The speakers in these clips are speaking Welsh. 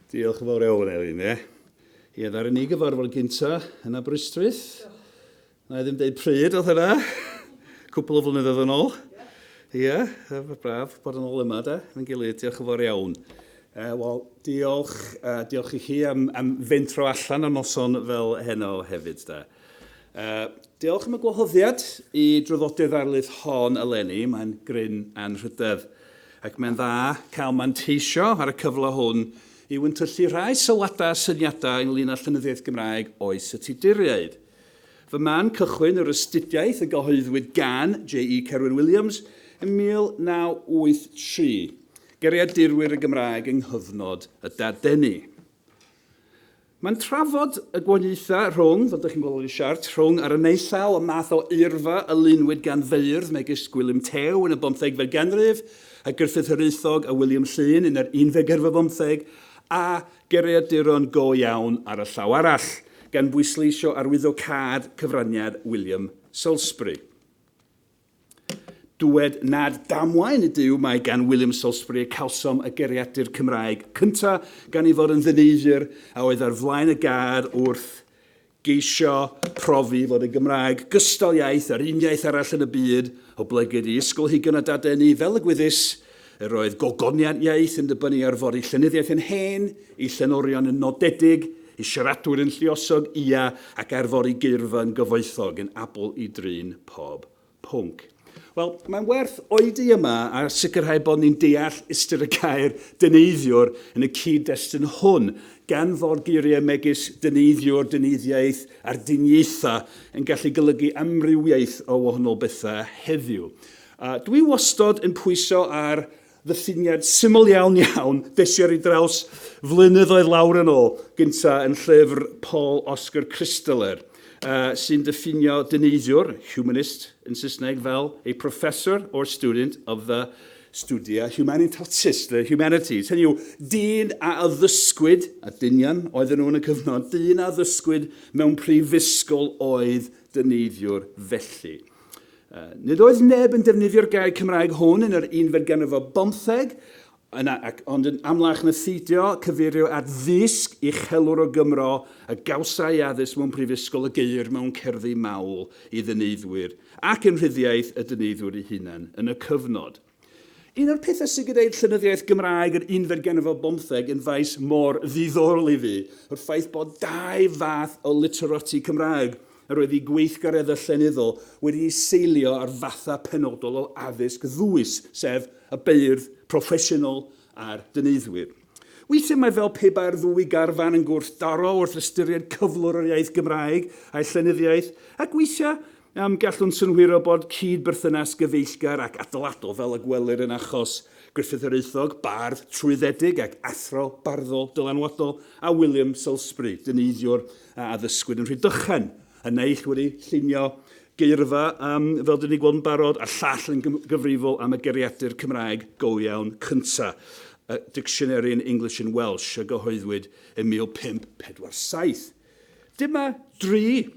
Diolch yn fawr iawn, Elin. Ie, ddar ni gyfarfod gynta yn Aberystwyth. Na i ddim deud pryd oedd hynna. Cwpl o flynyddoedd yn ôl. Ie, braf bod yn ôl yma, da. Yn gilydd, diolch yn fawr iawn. Wel, diolch i chi am fentro allan o noson fel heno hefyd, da. Diolch am y gwahoddiad i draddodiad Darlith hon eleni. Mae'n gryn anrhydedd. Ac mae'n dda cael manteisio ar y cyfle hwn i wyntyllu rhai sylwadau a syniadau ynglyn â llenyddiaeth Gymraeg Oes y Tuduriaid. Fy man cychwyn yr astudiaeth y gyhoeddwyd gan Caerwyn Williams yn 1983. Dyneiddwyr y Gymraeg yng nghyfnod y dadeni. Mae'n trafod y gwahaniaethau rhwng, fel ydych chi'n gweld yn y siart, rhwng ar y neillaw y math o eirfa y lunwyd gan Beirdd megis Gwilym Tew yn y 15fed ganrif, a Griffith Hiraethog a William Llun yn yr 11fed a geiriaduron go iawn ar y llaw arall, gan bwysleisio arwyddocâd cyfraniad William Salisbury. Dwed nad damwain y diw mae gan William Salisbury cawsom y geiriadur Cymraeg cyntaf gan ei fod yn ddyneiddiwr a oedd ar flaen y gad wrth geisio profi fod y Gymraeg gystal iaith ar un iaith arall yn y byd o blygyd i ysgolheigion a dadeni fel y gwyddys yr oedd gogoniad iaith yn dibynnu ar fod ei llenyddiaeth yn hen, ei llenorion yn nodedig, ei siaradwyr yn lluosog ia ac ar fod ei geirfa yn gyfoethog yn abl i drin pob pwnc. Wel, mae'n werth oedi yma a sicrhau bod ni'n deall ystyr y gair dyneiddiwr yn y cyd-destun hwn, gan fod geiriau megis dyneiddiwr, dyneiddiaeth a'r diniaethau yn gallu golygu amrywiaeth o wahanol bethau heddiw. Dwi wastod yn pwyso ar ddyffiniad syml iawn desio ar ei draws flynyddoedd lawr yn ôl, gynta yn llyfr Paul Oscar Christeler, sy'n diffinio dyneiddiwr, humanist yn Saesneg, fel a professor or student of the studia humanitatis, the humanities. Hynny yw, dyn a addysgwyd, a dynion oedden nhw yn y cyfnod, dyn a addysgwyd mewn prifysgol oedd dyneiddiwr felly. Nid oedd neb yn defnyddio'r gair Cymraeg hwn yn yr 19th, ond yn amlach na theidio cyfeirio at ddisg uchelwr o Gymro a gawsau addysg mewn prifysgol y geir mewn cerddi mawl i ddyneidwyr ac yn rhyddiaeth y dyneidwyr eu hunain yn y cyfnod. Un o'r pethau sydd gyda'r llenyddiaeth Gymraeg yr 19th yn faes mor ddiddorol i fi, o'r ffaith bod dau fath o literati Cymraeg yr oedd ei gweithgareddau llenyddol wedi seilio ar fathau penodol o addysg ddwys, sef y beirdd proffesiynol a'r dyneidwyr. Weithiau mae fel pe ba'r ddwy garfan yn gwrthdaro wrth ystyried cyflwr yr iaith Gymraeg a'i llenyddiaeth, ac weithiau gallwn synhwiro bod cyd-berthynas gyfeillgar ac adeiladol fel y gwelir yn achos Griffith Hiraethog, bardd trwyddedig ac Athro, barddol dylanwadol, a William Salisbury, dyneiddiwr a addysgwyd yn Rhydychen, y neill wedi llunio geirfa fel dyn ni gweld yn barod, a llall yn gyfrifol am y geiriadur Cymraeg go iawn cynta, Dictionary in English and Welsh, a gyhoeddwyd yn 1547. Dyma 3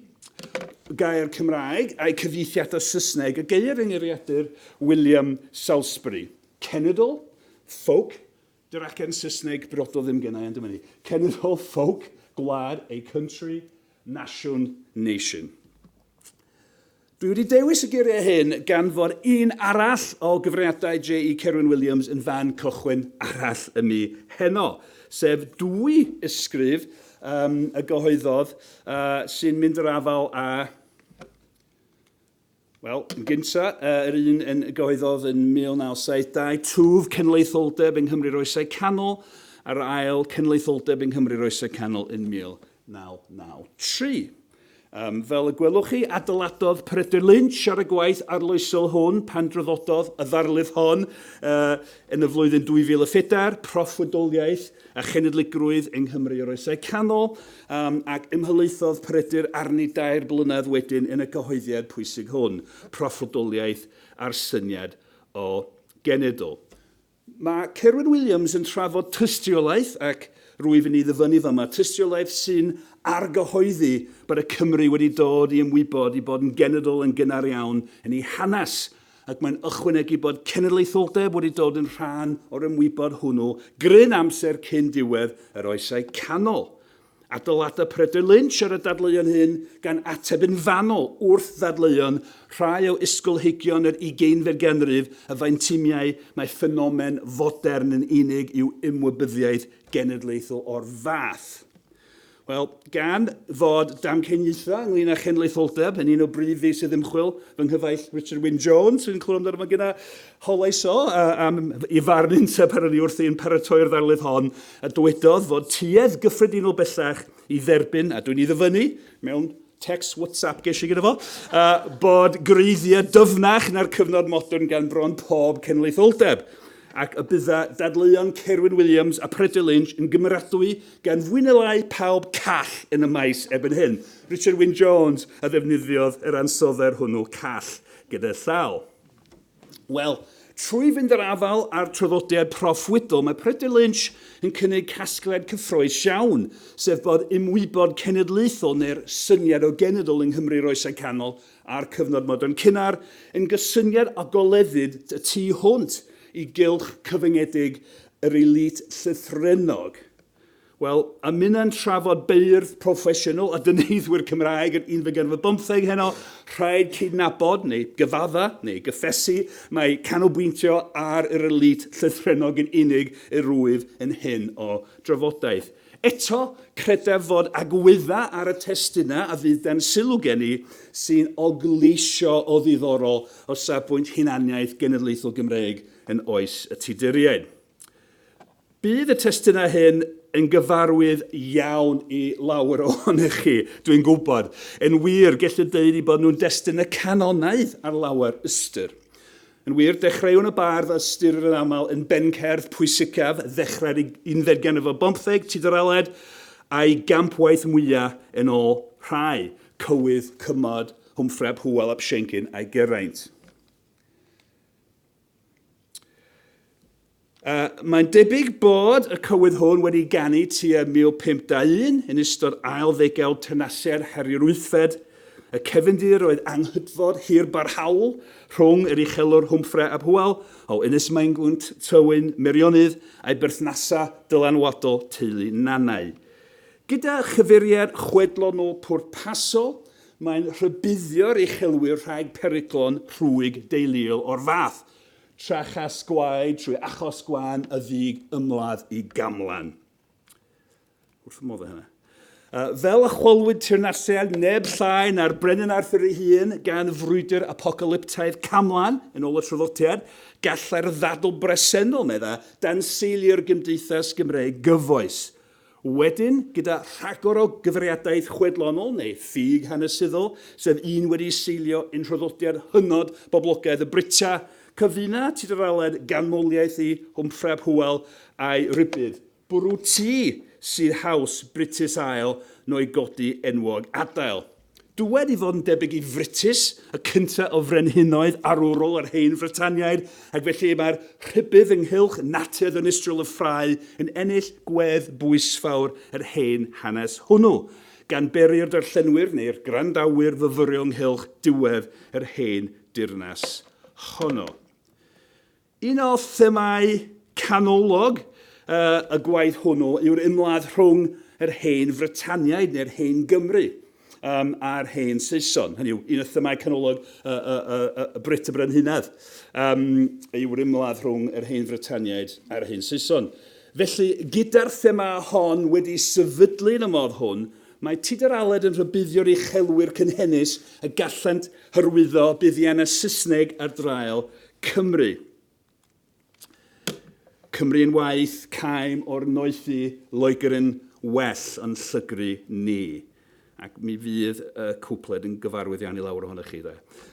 gair Cymraeg a'i cyfieithiadau Saesneg, y geir yng geiriadur William Salisbury. Cenedl, folk, dy'r acen Saesneg brodol ddim gennau yn dyma ni. Cenedl, folk, gwlad, a country, nation, nation. Dwi wedi dewis y geiriau hyn gan fod un arall o gyfraniadau Caerwyn Williams yn fan cychwyn arall y mi heno, sef 2 ysgrif y gyhoeddodd sy'n mynd yr afal a, wel, yn gynta, yr un yn gyhoeddodd yn 1972, Twf Cenedlaetholdeb yng Nghymru'r Oesau Canol, a'r ail Cenedlaetholdeb yng Nghymru'r Oesau Canol yn 1993. Fel y gwelwch chi, adeiladodd Peredur Lynch ar y gwaith arloesol hwn pan droddododd y ddarlith hon yn y flwyddyn 2004, proffwydoliaeth a chenedligrwydd yng Nghymru'r Oesau Canol, ac ymhelaethodd Peredur arni 2 blynedd wedyn yn y gyhoeddiad pwysig hwn, proffwydoliaeth a'r syniad o genedl. Mae Caerwyn Williams yn trafod tystiolaeth ac rwyf yn ei ddyfynu fyma, tystiolaeth sy'n argyhoeddi bod y Cymru wedi dod i ymwybod i bod yn genedl yn gynnar iawn yn ei hanes ac mae'n ychwanegu bod cenedlaetholdeb wedi dod yn rhan o'r ymwybod hwnnw gryn amser cyn diwedd yr oesau canol. Adeiladau Peredur Lynch ar y dadleuon hyn gan ateb yn fanol wrth ddadleuon rhai o ysgolheigion yr 20fed ganrif a faentimiau mae ffenomen fodern yn unig yw ymwybyddiaeth genedlaethol o'r fath. Wel, gan fod damceniaethau ynglyn â chenedlaetholdeb yn un o brif feysydd ymchwil fy nghyfaill Richard Wyn Jones, sy'n clywed amdano mae gyda holais o am i farn unteb ar yn wrth i'n paratoi'r ddarlith hon, a dywedodd fod tuedd gyffredinol bellach i dderbyn, a dwi'n i ddyfynu mewn text WhatsApp ges i gyda fo, bod greiddiau dyfnach na'r cyfnod modern gan bron pob cenedlaetholdeb. Ac y bydda dadleuon Caerwyn Williams a Peredur Lynch yn gymeradwy gan fwy neu lai pawb call yn y maes ebyn hyn. Richard Wyn Jones a ddefnyddiodd yr ansoddair hwnnw call gyda llaw. Wel, trwy fynd yr afal a'r traddodiad proffwydol, mae Peredur Lynch yn cynnig casgliad cyffroes iawn, sef bod ymwybod cenedlaethol neu'r syniad o genedl yng Nghymru'r Oesau Canol a'r cyfnod modern cynnar yn gysyniad agoleddyd y tu hwnt i gylch cyfyngedig yr elit llythrennog. Wel, a minnau'n trafod beirdd proffesiynol a dyneiddwyr Cymraeg yr 1915 heno, rhaid cydnabod neu gyfadda neu gyffesu mae canolbwyntio ar yr elit llythrennog yn unig y rwyf yn hyn o drafodaeth. Eto, credaf fod agwydda ar y testunau a fydd dan sylw gen i sy'n ogleisio o ddiddorol o safbwynt Hunaniaeth Genedlaethol Gymreig yn Oes y Tuduriaid. Bydd y testunau hyn yn gyfarwydd iawn i lawer ohonych chi, dwi'n gwybod. Yn wir, gellir dweud i bod nhw'n destunau canonaidd ar lawer ystyr. Yn wir, dechreuwn y bardd a ystyr yn aml yn bencerdd pwysicaf ddechrau'r 11 ganrif o 15 Tuduraled a'i gampwaith mwyaf yn ôl rhai, Cywydd, Cymod, Hwmfreb, Hywel, ap Siencyn a'i Geraint. Mae'n debyg bod y cywydd hwn wedi ganu tua 1521 yn ystod ail ddegawd teyrnasiad Harri'r Wythfed. Y cefndir oedd anghydfod hir barhaol rhwng yr uchelwr Hwmfre ap Hywel o Ynys Maengwnt, Tywyn, Meirionnydd a'i berthnasau dylanwadol teulu Nanau. Gyda chyfeiriad chwedlonol pwrpasol, mae'n rhybuddio'r uchelwyr rhag periglon rhwyg deuluol o'r fath, trachas gwaed trwy achos gwan y ddig ymladd i gamlan. Wrth y modd o hynna. Fel y chwalwyd teyrnasiad neb llai na'r Brenin Arthur ei hun gan frwydr apocalyptaidd camlan yn ôl y traddodiad, gallai'r ddadl bresennol medda dan seilio'r gymdeithas Gymreig gyfoes. Wedyn, gyda rhagor o gyfriadaeth chwedlonol neu ffug hanesyddol, sef un wedi seilio yn traddodiad hynod boblogaidd y Brita, cyfuna Tuduraled ganmoliaeth i Hwmfreb Hywel a'i rybydd. Bwrw tŷ sydd haws British Isle no'i godi enwog adael. Dwed i fod yn debyg i Fritis, y cyntaf o frenhinoedd arwrol yr hen Fritaniaid, ac felly mae'r rhybydd ynghylch natur ddinistriol y ffrau yn ennill gwedd bwysfawr yr hen hanes hwnnw, gan beri'r darllenwyr neu'r grandawyr fyfyrio ynghylch diwedd yr hen dirnas honno. Un o themau canolog y gwaith hwnnw yw'r ymladd rhwng yr hen Fritaniaid neu'r hen Gymru a'r hen Saeson. Hynny yw, un o themau canolog y Brit y Brenhinedd yw'r ymladd rhwng yr hen Fritaniaid a'r hen Saeson. Felly, gyda'r thema hon wedi sefydlu yn y modd hwn, mae Tuduraled yn rhybuddio'r uchelwyr cynhennus y gallant hyrwyddo buddiannau Saesneg ar draul Cymru. Cymru yn waith, caim o'r noethu Loegr yn well yn llygru ni. Ac mi fydd y cwpled yn gyfarwydd iawn i lawr ohonych chi.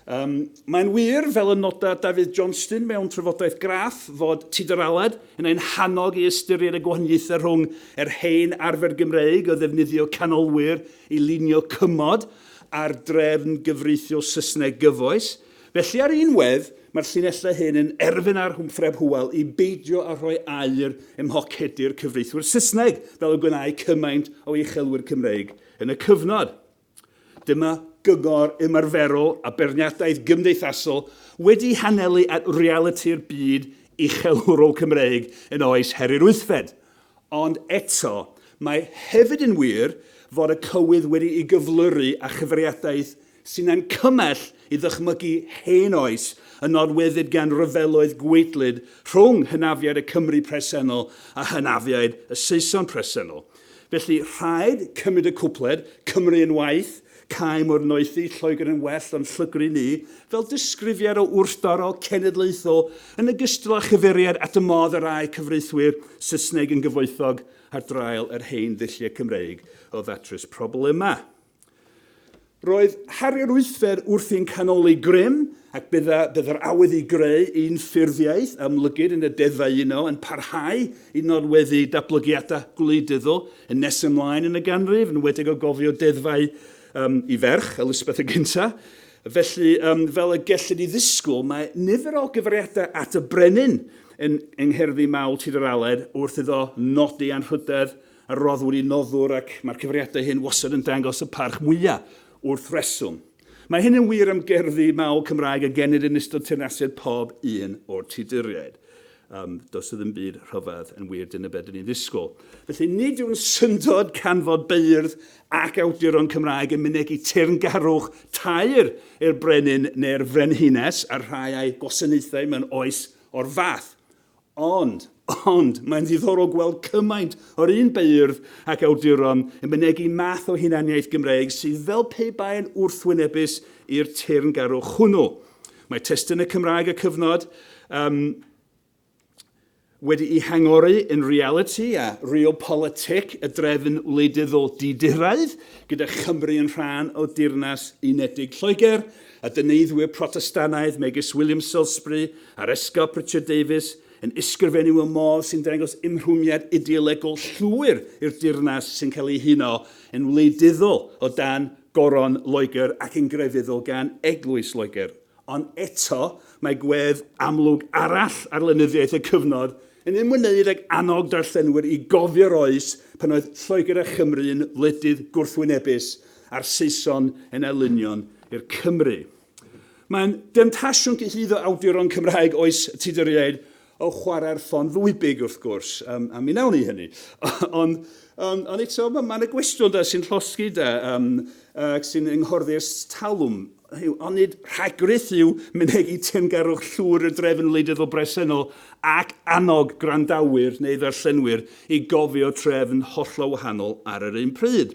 Mae'n wir, fel y noda David Johnston mewn trafodaeth graff, fod Tuduraled yn ein hannog i ystyried y gwahaniaethau rhwng yr hen arfer Gymreig o ddefnyddio canolwyr i lunio cymod a'r drefn gyfreithiol Saesneg gyfoes. Felly ar un wedd, mae'r llinellau hyn yn erfyn ar Hwmfreb Hywel i beidio a rhoi air ymhocedu'r cyfreithwyr Saesneg fel y gwneud cymaint o uchelwyr Cymreig yn y cyfnod. Dyma gyngor ymarferol a beirniadaeth gymdeithasol wedi hanelu at realiti'r byd uchelwrol Cymreig yn oes Herir Wythfed. Ond eto, mae hefyd yn wir fod y cywydd wedi ei gyflwyru a chyfriadaeth sy'n ancymell i ddychmygu hen oes yn nodweddyd gan ryfeloedd gweidlyd rhwng hynafiad y Cymru presennol a hynafiad y Saeson presennol. Felly rhaid cymryd y cwpled, Cymru yn waith, caem o'r noethi, Lloegr yn well ond llygru ni, fel disgrifiad o wrthdaro cenedlaethol yn ogystal â chyfeiriad at y modd y rai cyfreithwyr Saesneg yn gyfoethog ar draul yr hen ddulliau Cymreig o ddatrys problemau. Roedd Herir Wythfed wrthi'n canoli grym ac byddai'r awydd i greu un ffurfiaeth amlygyd yn y deddfau uno yn parhau i nodweddu datblygiadau gwleidyddol yn nes ymlaen yn y ganrif, yn wedig o gofio deddfau i ferch, Elizabeth y gynta. Felly, fel y gellid i ddisgwyl, mae nifer o gyfriadau at y brenin yn ngherddi mawl Tuduriaid wrth iddo nodi anrhydedd a roedd wedi noddwr ac mae'r cyfriadau hyn wastad yn dangos y parch mwyaf wrth reswm. Mae hyn yn wir am gerddi mawl Cymraeg a gennym yn ystod teyrnasiad pob un o'r Tuduriaid. Does ddim byd rhyfedd yn wir dyna beth ni'n ddisgwyl. Felly nid yw'n syndod canfod Beirdd ac awduron Cymraeg yn mynegu teyrngarwch tair i'r brenin neu'r frenhines a rhai ai gwasanaethau mewn oes o'r fath. Ond mae'n ddiddorol gweld cymaint o'r un Beirdd ac awduron yn mynegu math o hunaniaeth Gymreig sydd fel pe bai yn wrthwynebus i'r teyrngarwch hwnnw. Mae testunau Cymraeg y cyfnod wedi ei hangoru yn reality a realpolitic y drefn wleidyddol diduraidd, gyda Chymru yn rhan o Deyrnas Unedig Lloegr, a Dyneiddwyr Protestanaidd megis William Salisbury a'r esgob Richard Davies yn ysgrifennu y modd sy'n dangos imrhwmiad ideolegol llwyr i'r deyrnas sy'n cael ei huno yn wleidyddol o dan goron Loegr ac yn grefyddol gan eglwys Loegr. Ond eto, mae gwedd amlwg arall ar lenyddiaeth y cyfnod yn ymwneud ag annog darllenwyr i gofio'r oes pan oedd Lloegr a Chymru yn wledydd gwrthwynebus a'r Saeson yn elunion i'r Cymru. Mae'n demtasiwn gyhyddo awduron Cymraeg oes Tuduriaid o chwarae'r ffon ddwybig wrth gwrs, a mi nawn ni hynny. Ond eto, mae'n y gwestiwn sy'n llosgi sy'n ynghorddi'r talwm. Ond nid rhagryth yw mynegu teyrngarwch llwyr y drefn wleidyddol bresennol ac annog grandawyr neu ddarllenwyr i gofio trefn hollol wahanol ar yr un pryd.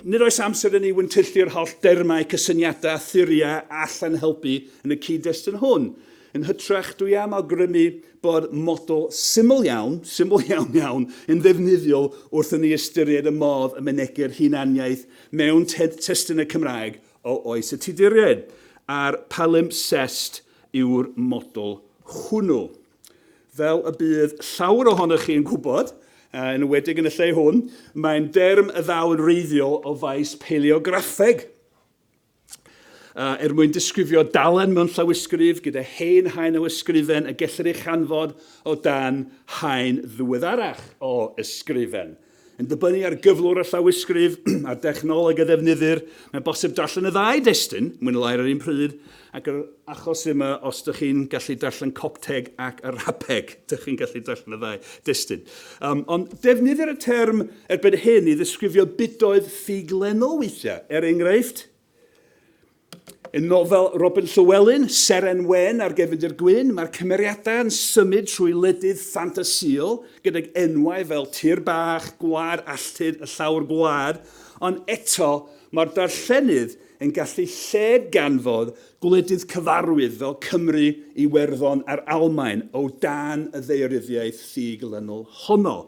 Nid oes amser yn ei wyntyllu'r holl dermau, cysyniadau, thuriau allan helpu yn y cyd-destun hwn. Yn hytrach, dwi am awgrymu bod model syml iawn yn ddefnyddiol wrth ni ystyried y modd y mynegu'r hunaniaeth mewn testunau Cymraeg o Oes y Tuduriaid. A'r palimpsest yw'r model hwnnw. Fel y bydd llawer ohonoch chi yn gwybod, yn ywedig yn y lle hwn, mae'n derm y ddaw yn reiddiol o faes paleograffeg. Mwyn disgrifio dalen mewn llawysgrif gyda hen haen o ysgrifen a gellir ei chanfod o dan haen ddiweddarach o ysgrifen. Yn dibynnu ar gyflwr y llawysgrif a'r dechnoleg a ddefnyddir, mae'n bosib darllen y ddau destun, mwyn y lair ar un pryd, ac achos yma os ydych chi'n gallu darllen Copteg ac Arabeg, ydych chi'n gallu darllen y ddau destun. Ond defnyddir y term erbyn hyn i ddisgrifio budoedd ffuglenol weithiau. Enghraifft, yn nofel Robin Llywelyn, Seren Wen ar gefndir Gwen, mae'r cymeriadau yn symud trwy ledydd ffantasiol gydag enwau fel Tir Bach, Gwlad Alltyd, y Llawr Gwlad, ond eto mae'r darllenydd yn gallu lled ganfod gwledydd cyfarwydd fel Cymru, Iwerddon a'r Almaen o dan y ddeiryddiaeth ffuglenol honno.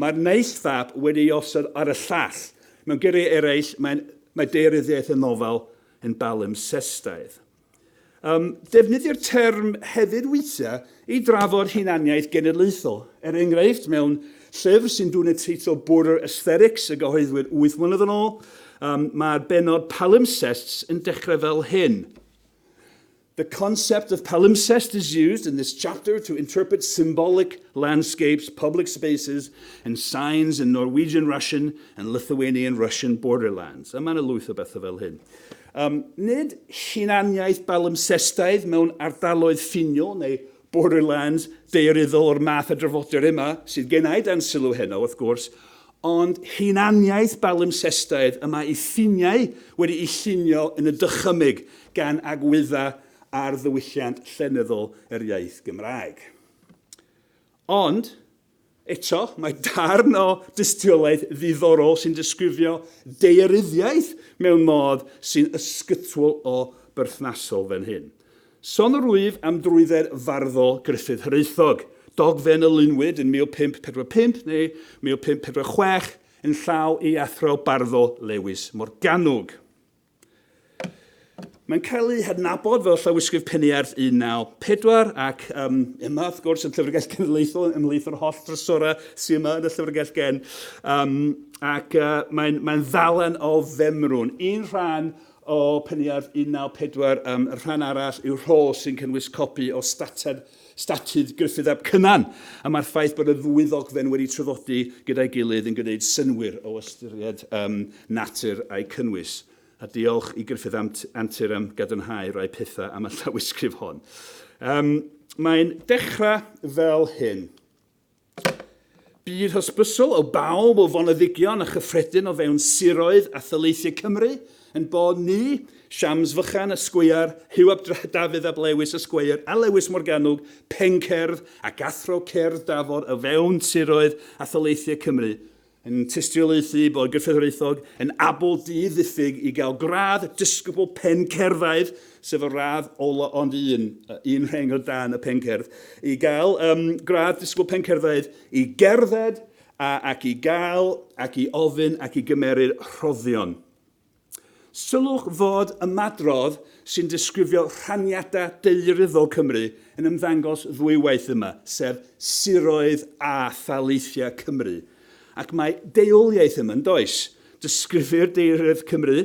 Mae'r neithfab wedi osod ar y llall. Mewn geiriau eraill, mae deiryddiaeth y nofel yn balimpsestaidd. Defnyddio'r term hefyd weithiau i drafod hunaniaeth genedlaethol. Enghraifft, mewn llyfr sy'n dŵn y teitl Border Aesthetics y gyhoeddwyd 8 mlynedd yn ôl, mae'r benod palimpsests yn dechrau fel hyn. The concept of palimpsest is used in this chapter to interpret symbolic landscapes, public spaces, and signs in Norwegian Russian and Lithuanian Russian borderlands. A man y lwyth o bethau fel hyn. Nid hunaniaeth palimpsestaidd mewn ardaloedd ffinio neu borderlands daearyddol o'r math y drafodir yma sydd gennau dan sylw heno, wrth gwrs, ond hunaniaeth palimpsestaidd yma I ffiniau wedi I llunio yn y dychymyg gan agwydda ar ddiwylliant llenyddol yr iaith Gymraeg. Ond, eto, mae darn o dystiolaeth ddiddorol sy'n disgrifio daearyddiaeth mewn modd sy'n ysgytwol o berthnasol fan hyn. Son yr wyf am drwydded farddol Gruffydd Hiraethog, dogfen y lunwyd yn 1545 neu 1546 yn llaw I athro barddol Lewis Morgannwg. Mae'n cael ei hadnabod fel llawysgrif peniarth 1904 ac yma, wrth gwrs, yn Llyfrgell Genedlaethol ymhlith yr holl drysora sy'n yma yn y Llyfrgell Gen. Mae'n ddalen o femrwn. Un rhan o peniarth 1904, y rhan arall yw'r rhôl sy'n cynnwys copi o statyd Gruffydd ap Cynan. A mae'r ffaith bod y ddwy ddogfen wedi traddodi gyda'i gilydd yn gwneud synwyr o ystyried natur a'i cynnwys. A diolch I Gruffydd Antur am gadarnhau rai pethau am y llawysgrif hon. Mae'n dechrau fel hyn. Bydd hysbysol o bawb o foneddigion a chyffredin o fewn siroedd a thaleithiau Cymru yn bod ni, Siams Fychan ysgwyar, Huw ap Dafydd ap Lewis ysgwyar a Lewis Morgannwg, Pencerdd ac Athro Cerdd Dafod o fewn siroedd a thaleithiau Cymru yn tystiolaethu bod Gruffydd Hiraethog yn abol ddiffyg I gael gradd disgybl pencerddaidd, sef y radd ola ond un rheng o dan y pencerdd, I gael gradd disgybl pencerddaidd I gerdded ac I gael ac I ofyn ac I gymeryd rhoddion. Sylwch fod ymadrodd sy'n disgrifio rhaniadau daearyddol Cymru yn ymddangos ddwywaith yma, sef siroedd a thaleithiau Cymru. Ac mae deuoliaeth yma yn does, disgrifir daearydd Cymru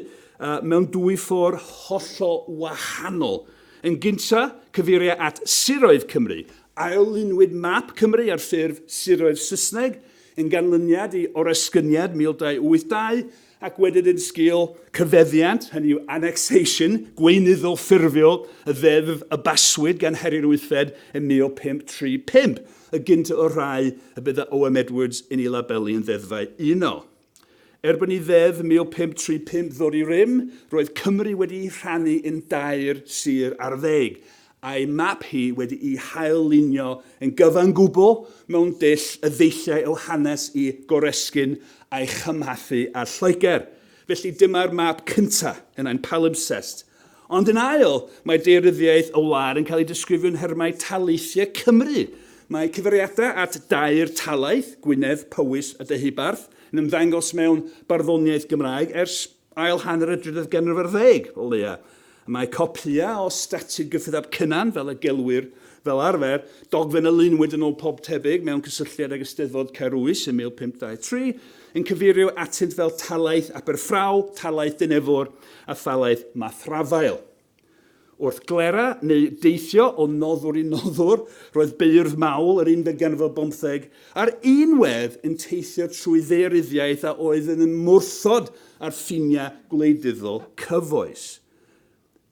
mewn dwy ffordd hollol wahanol. Yn gynta, cyfeirio at siroedd Cymru, ail-lunwyd map Cymru ar ffurf siroedd Saesneg, yn ganlyniad I oresgyniad 1282, ac wedyn yn sgil cyfeddiant, hynny yw annexation, gweinyddol ffurfiol, y ddeddf y baswyd gan Heri'r Wythfed yn 1535, y gynta o rai y bydda O.M. Edwards yn ei labelu yn ddeddfau uno. Erbyn I ddeddf 1535 ddod I rym, roedd Cymru wedi rhannu yn dair sir ar ddeg, a'i map hi wedi I hael-lunio yn gyfan gwbl mewn dull y ddeilliau o hanes I goresgyn a'i chymhathu ar Lloegr. Felly dyma'r map cyntaf yn ein palimpsest. Ond yn ail, mae daearyddiaeth o wlad yn cael ei disgrifio yn nhermau taleithiau Cymru. Mae cyfeiriadau at dair talaith, Gwynedd, Powys a Deheubarth, yn ymddangos mewn barddoniaeth Gymraeg ers ail hanner y drydydd ganrif ar ddeg, o leia. Mae copia o statyd Gruffydd ap Cynan fel y gelwyr fel arfer, dogfen y lunwyd yn ôl pob tebyg mewn cysylltiad ag Eisteddfod Caerwyn yn 1523, yn cyfeirio atynt fel talaith Aberffraw, talaith Dyneiddwyr a thalaith Mathrafael. Wrth glera neu deithio o noddwr I noddwr, roedd Beirdd Mawl yr 19 a'r unwedd yn teithio trwy ddaearyddiaeth a oedd yn ymwrthod ar ffiniau gwleidyddol cyfoes.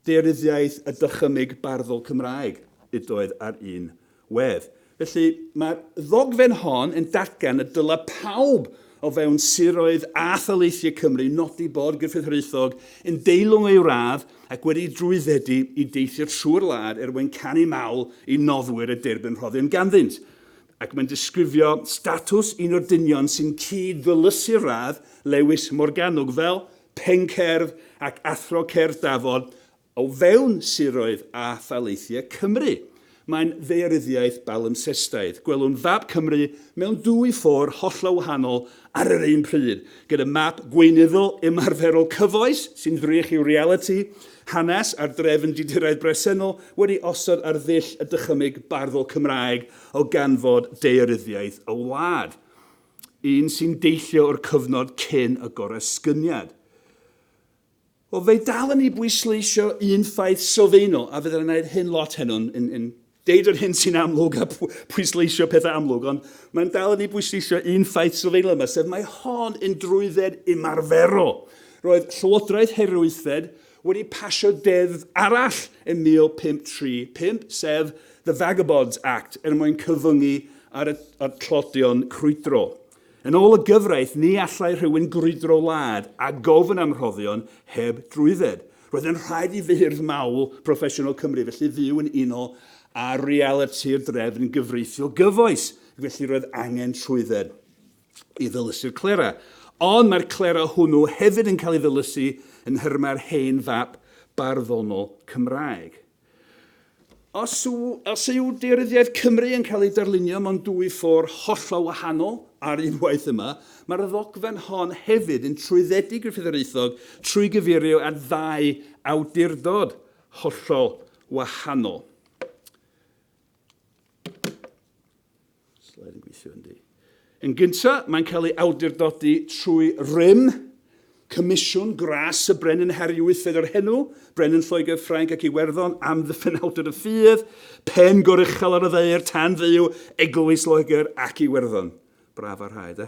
Daearyddiaeth y dychymyg barddol Cymraeg ydoedd ar un wedd. Felly mae'r ddogfen hon yn datgan y dylai pawb o fewn siroedd a thaleithiau Cymru nodi bod Gruffydd Hiraethog yn deilwng ei radd ac wedi drwyddedu I deithio trwy'r wlad mwyn canu mawl I noddwyr y derbyn rhoddi'n ganddynt. Ac mae'n disgrifio statws un o'r dynion sy'n cyd-ddylysu'r radd Lewis Morgannwg fel Pencerdd ac Athro Cerdd Dafod o fewn siroedd a thaleithiau Cymru. Mae'n ddaearyddiaeth palimpsestaidd. Gwelwn fap Cymru mewn dwy ffordd hollol wahanol ar yr un pryd, gyda map gweinyddol ymarferol cyfoes sy'n ddrych i'w reality, hanes ar drefn diduraid bresennol wedi osod ar ddull y dychymyg barddol Cymraeg o ganfod daearyddiaeth y wlad. Un sy'n deillio o'r cyfnod cyn y goresgyniad. O fe dal yn ei bwysleisio un ffaith sylfaenol, a fydd yn gwneud hyn lot hynny'n yn deud yr hyn sy'n amlwg a pwysleisio pethau amlwg, ond mae'n dal yn ei bwysleisio un ffaith sylfaenol yma, sef mae hon yn drwydded ymarferol. Roedd Llywodraeth Herwythfed wedi pasio deddf arall yn 1535, sef the Vagabonds Act, mwyn cyfyngu ar y tlodion crwydro. Yn ôl y gyfraith, ni allai rhywun grwydro wlad a gofyn am rhoddion heb drwydded. Roedd yn rhaid i feirdd mawl proffesiynol Cymru, felly fyw yn unol a realiti'r drefn gyfreithiol gyfoes. Felly roedd angen trwydded i ddylusu'r clera. Ond mae'r clera hwnnw hefyd yn cael ei ddylusu yn hyrma'r hen fap barddonol Cymraeg. Os yw deiryddiaeth Cymru yn cael ei darlunio mewn dwy ffordd hollol wahanol ar unwaith yma, mae'r ddogfen hon hefyd yn trwyddedig Gruffydd trwy gyfeirio at ddau awdurdod hollol wahanol. Slide yn gweithio yndi. Yn gyntaf, mae'n cael ei awdurdodi trwy rym, comisiwn gras y Brenin Herwythfed o'r henw, Brenin Lloegr Ffrainc ac Iwerddon am ddyffynawdr y ffydd, pen goruchel ar y ddeir, tan ddew, eglwys Lloegr ac Iwerddon. Braf ar rhaid,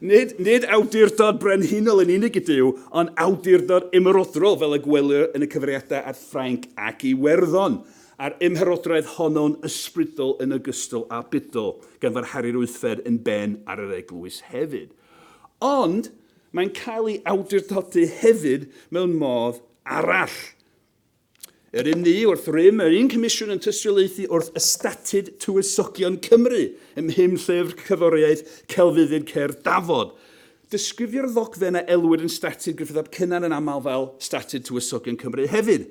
nid awdurdod brenhinol yn unig ydyw, ond awdurdod ymerodrol fel y gwelir yn y cyfriadau at Ffrainc ac Iwerddon. A'r ymherodraeth honno'n ysbrydol yn ogystal a bydol, gan fod Harri'r Wythfed yn ben ar yr eglwys hefyd. Ond mae'n cael ei awdurdodi hefyd mewn modd arall. Yr un ni wrth rym, yr un comisiwn yn tystiolaethu wrth ystatyd tywysogion Cymru ym mhum llyfr cyforiaeth celfyddyd Cer Dafod. Disgrifio'r ddogfen a elwyd yn statyd Gruffydd ap Cynan yn aml fel statyd tywysogion Cymru hefyd.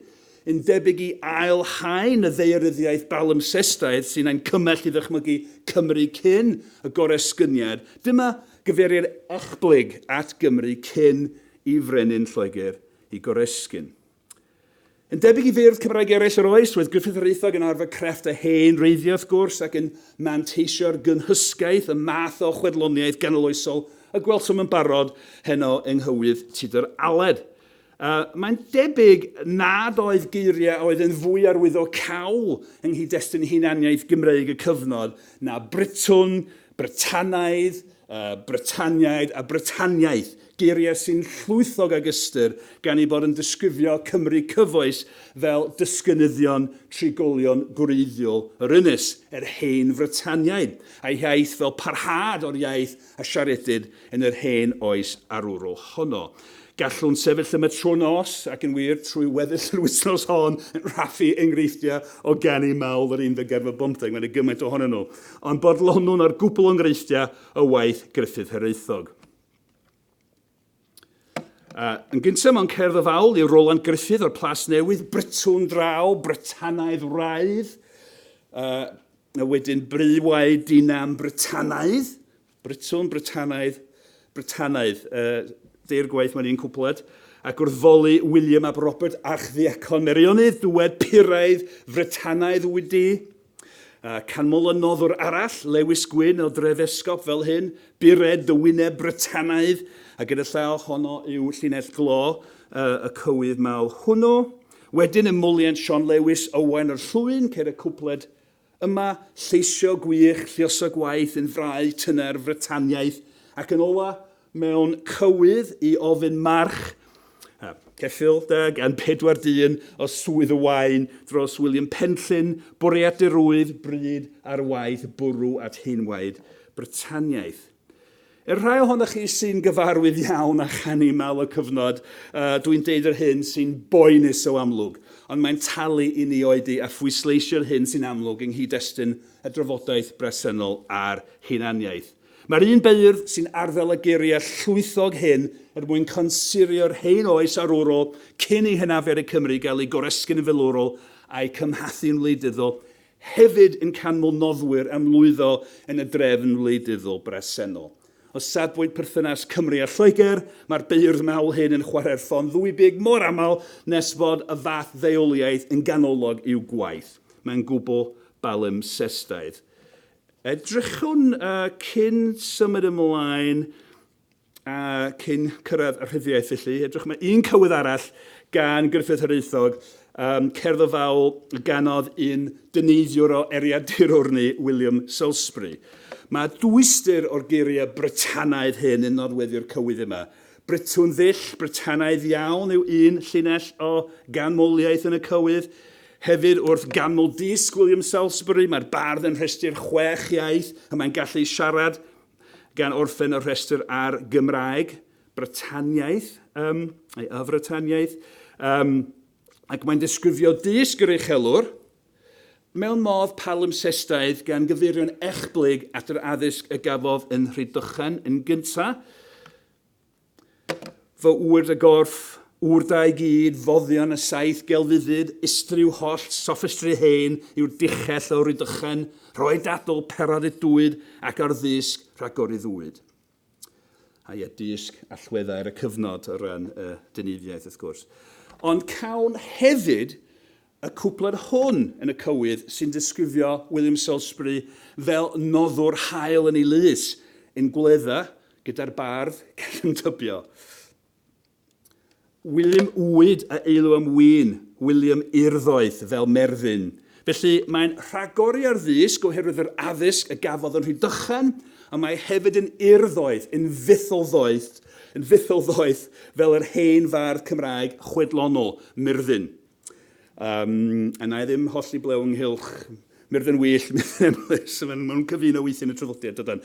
Yn debyg i ailhaen y ddeiryddiaeth balimpsestaidd sy'n ein cymell i ddychmygu Cymru cyn y goresgyniad, dyma gyfeiriad echblyg at Gymru cyn i Frenin Lloegr i goresgyn. Yn debyg i feirdd Cymraeg eraill yr oes, roedd Gruffydd yn arfer crefft a hen reiddio wrth gwrs ac yn manteisio'r gynhysgaeth y math o chwedloniaeth ganoloesol a gwelsom yn barod heno yng nghywydd Tudur Aled. Mae'n debyg nad oedd geiriau oedd yn fwy arwyddo cawl yng nghyd-destun hunaniaeth Gymreig y cyfnod na Britwn, Britanaidd, Britaniaid a Britaniaeth, geiriau sy'n llwythog ag ystyr gan ei bod yn disgrifio Cymru cyfoes fel dysgynyddion trigolion gwreiddiol yr ynys, yr hen Fritaniaid, a'i iaith fel parhad o'r iaith a siaredyd yn yr hen oes arwrol honno. Gallwn sefyll yma tro nos ac yn wir trwy weddill yr wythnos hon yn raffu enghreifftiau o ganu mawl yr 11:15. Mae'n gymaint ohonyn nhw. Ond bodlonwn ar gwbl o enghreifftiau o waith Gruffydd Hiraethog. Yn gyntaf mewn cerdd o fawl i Roland Gruffydd o'r Plas Newydd, Britwn draw, Britanaidd raidd, a wedyn Brywau Dinam Britanaidd, Britwn, Britanaidd, deir gwaith mae'n un cwpled, ac wrth foli William ap Robert Archfiacon Merionydd, dwed Piraidd Britanaidd wedi. Canmolynnoddwr arall, Lewis Gwen o Dref Esgop fel hyn, Beirdd dy Wyneb Britanaidd, a gyda llaw honno yw llinell glo y cywydd mawl hwnnw. Wedyn ymwliant Sean Lewis Owain o'r Llwyn, ceir y cwpled yma, lleisio gwych, lluosog gwaith yn frau tyner Fritaniaeth, ac yn ola, mewn cywydd i ofyn march, ceffil gan 4 dyn o swydd y wain dros William Penllyn, bwriad yr wydd, bryd ar waith, bwrw at hynwaid Britaniaeth. Rhai ohonych chi sy'n gyfarwydd iawn â chanu mal y cyfnod, dwi'n deud yr hyn sy'n boenus o amlwg, ond mae'n talu i ni oedi a phwysleisio'r hyn sy'n amlwg yng nghyd-destun y drafodaeth bresennol a'r hunaniaeth. Mae'r un beirdd sy'n arddel y geiriau llwythog hyn mwyn consurio'r hen oes arwrol cyn i hynafiad y Cymru gael ei goresgyn yn filwrol a'i cymhathu'n wleidyddol, hefyd yn canmol noddwyr am lwyddo yn y drefn wleidyddol bresennol. O sadbwynt perthynas Cymru a Lloegr, mae'r beirdd mawl hyn yn chwarae'r ffon ddwybig mor aml nes bod y fath ddeuoliaeth yn ganolog i'w gwaith. Mae'n gwbl balimpsestaidd. Edrychwn cyn symud ymlaen a cyn cyrraedd y rhyddiaeth felly, edrych mae un cywydd arall gan Gruffydd Hiraethog, cerdd o fawl ganodd un dyneiddiwr o eriadur ni, William Salisbury. Mae dwystyr o'r geiriau Britanaidd hyn yn nodweddi'r cywydd yma. Britwn ddill, Britanaidd iawn yw un llinell o ganmoliaeth yn y cywydd. Hefyd wrth ganmol disg William Salisbury, mae'r bardd yn rhestr 6 iaith, a mae'n gallu siarad gan orffen y rhestr ar Gymraeg, Britaniaeth, neu y Fritaniaeth, ac mae'n disgrifio disg yr uchelwr mewn modd palimpsestaidd gan gyfeirio'n echblyg at yr addysg y gafodd yn Rhydychen yn gyntaf. Fy wrd y gorff, wrdau gyd, foddion y 7 gelfyddyd, istriw holl, soffistri hen, yw'r dichell o Rhydychen, rhoi dadl perad y dwyd ac ar ddisg rhagor i ddwyd. A ie, disg allweddau'r y cyfnod o ran y dyniddiaeth, wrth gwrs. Ond cawn hefyd y cwpled hwn yn y cywydd sy'n disgrifio William Salisbury fel noddwr hael yn ei lys, yn gwledda gyda'r bardd cefntybio. William Wyd a eilw am wyn, William Urddoeth fel Merddin. Felly mae'n rhagori ar ddisg oherwydd yr addysg y gafodd yn Rhydychen, a mae hefyd yn urddoeth, yn fytholddoeth fel yr hen fardd Cymraeg chwedlonol, Myrddin. A na i ddim holli blew ynghylch Myrddin wyll, Myrddin emlys, mae'n cyfuno weithio yn y traddodiad dydan.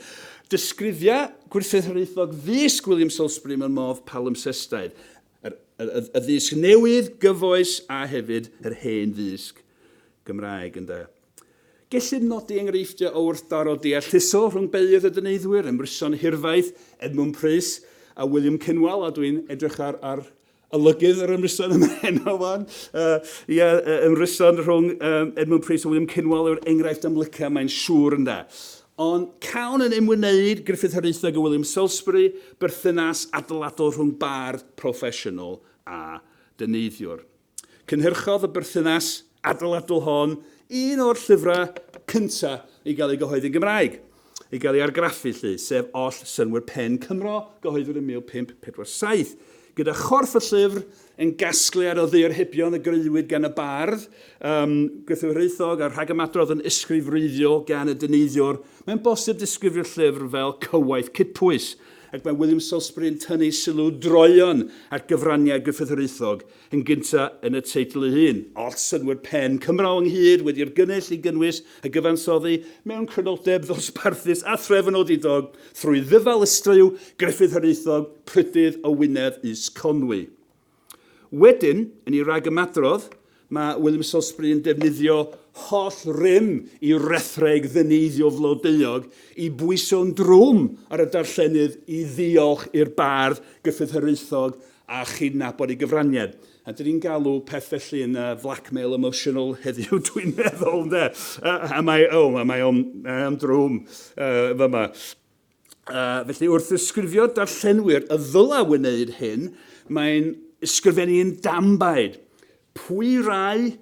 Disgrifia Gruffydd Hiraethog ddisg William Salisbury mewn modd palimpsestaidd. Y ddisg newydd, gyfoes a hefyd yr hen ddisg Gymraeg. Gellir nodi enghreifftiau o wrthdaro dealluso rhwng Beirdd y Dyneiddwyr, Ymryson Hirfaeth, Edmund Pris a William Cynwal, a dwi'n edrych ar olygydd yr ymryson yma heno fan. Ymryson rhwng Edmund Pris a William Cynwal yw'r enghraifft amlyca, mae'n siŵr yn da. Ond cawn yn ymwneud Gruffydd Hiraethog a William Salisbury berthynas adeiladol rhwng bardd proffesiynol a dyneiddiwr. Cynhyrchodd y berthynas adeiladol hon un o'r llyfrau cyntaf i gael ei gyhoeddi yn Gymraeg, i gael ei argraffu, sef Oll Synwyr Pen Cymro, gyhoeddwyd yn 1547. Gyda chorff y llyfr yn gasgliad o ddearhebion y greuwyd gan y bardd, Gruffydd Hiraethog a rhagymadrodd yn ysgrifreiddiol gan y dyneiddiwr, mae'n bosib disgrifio'r llyfr fel cywaith cydpwys, ac mae William Salisbury yn tynnu sylw droion ar gyfraniad Gruffydd Hiraethog yn gyntaf yn y teitl ei hun. Oll Synwyr Pen Cymro ynghyd wedi'r gynnull i gynnwys a gyfansoddi mewn crynodeb ddosbarthus a threfnodidog trwy ddyfal ystriw Gruffydd Hiraethog, Prydydd o Wynedd is Conwy. Wedyn, yn ei rhagymadrodd, mae William Salisbury yn defnyddio holl rym i rethreg ddyneiddio flodeuog i bwyso'n drwm ar y darllenydd i ddiolch i'r bardd Gruffydd Hiraethog a chydnabod ei gyfraniad. A dyn ni'n galw peth felly yn blackmail emotional heddiw, dwi'n meddwl, de. A mae o'n drwm fyma. Felly wrth ysgrifio darllenwyr y ddyla wneud hyn, mae'n ysgrifennu yn dambaid. Pwy rai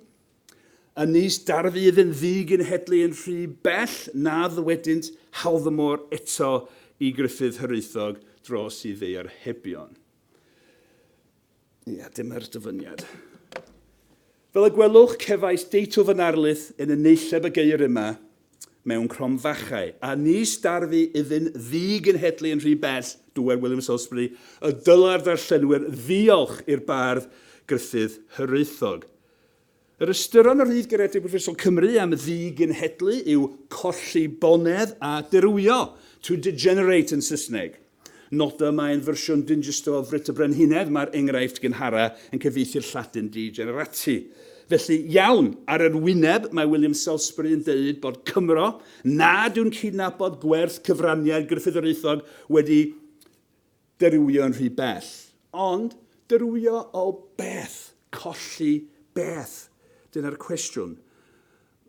a nis darfydd yn ddigenhedlu yn rhy bell na ddywedynt hawddymor eto i Gruffydd Hiraethog dros i ddearhebion. Dyma'r dyfyniad. Fel y gwelwch, cefais deitl fy narlyth yn y neilleb y geir yma mewn cromfachau, a nis darfu iddyn ddigenhedlu yn rhy bell, dŵer William Salisbury, y dyla'r darllenwyr ddiolch i'r bardd Gruffydd Hiraethog. Yr ystyron yr Rydd Garedig Broffesiynol Cymru am ddigenhedlu yw colli bonedd a dirwio, to degenerate yn Saesneg. Noda mae'n fersiwn dyngisto o Frit y Brenhinedd, mae'r enghraifft gynhara yn cyfieithu'r Lladin degenerati. Felly, iawn, ar yr wyneb mae William Salisbury yn deud bod Cymro nad yw'n cydnabod gwerth cyfraniad Gruffydd Hiraethog wedi dirwio yn rhy bell. Ond, dirwio o beth, colli beth. Dyna'r cwestiwn.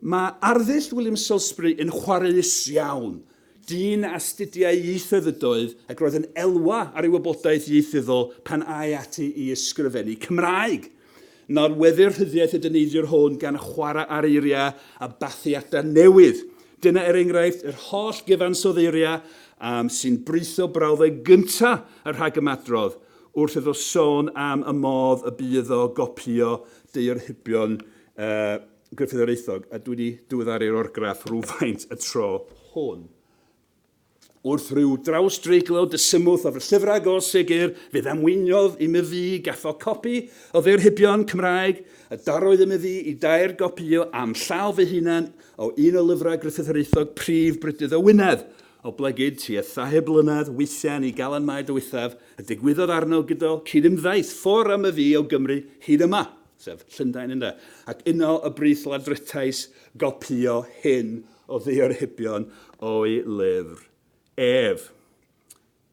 Mae arddull William Salisbury yn chwaraeus iawn. Dyn astudiau ieithydd ydoedd ac roedd yn elwa ar ei wybodaeth ieithyddol pan ai ati i ysgrifennu Cymraeg. Norweddir rhyddiaeth y dyneiddwyr hwn gan chwarae ar eiriau a bathiadau newydd. Dyna enghraifft yr holl gyfansoddeiriau sy'n britho brawddau gyntaf y rhagymadrodd wrth iddo sôn am y modd y bydd o gopio deyrhibion gryffydderaethog, a dwi wedi diweddaru'r orgraff rhywfaint y tro hwn. Wrth rhyw drawstreiglo dysymwth o'r llyfrau agosig fydd amwyniodd i myfu gaffo copi o ddeyrhibion Cymraeg, a darroedd y myfu i dair gopio am llaw fy hunan o un o lyfrau gryffydderaethog prif Brydydd o Wynedd, o blegyd tua 2 blynedd weithiau i gael yn mai diwethaf, a digwyddodd arno gyda cydymddaeth ffwr am y fi o Gymru hyd yma, sef Llundain yna, ac unol y brith ladrytais gopio hyn o ddeyrhibion o'i lyfr ef.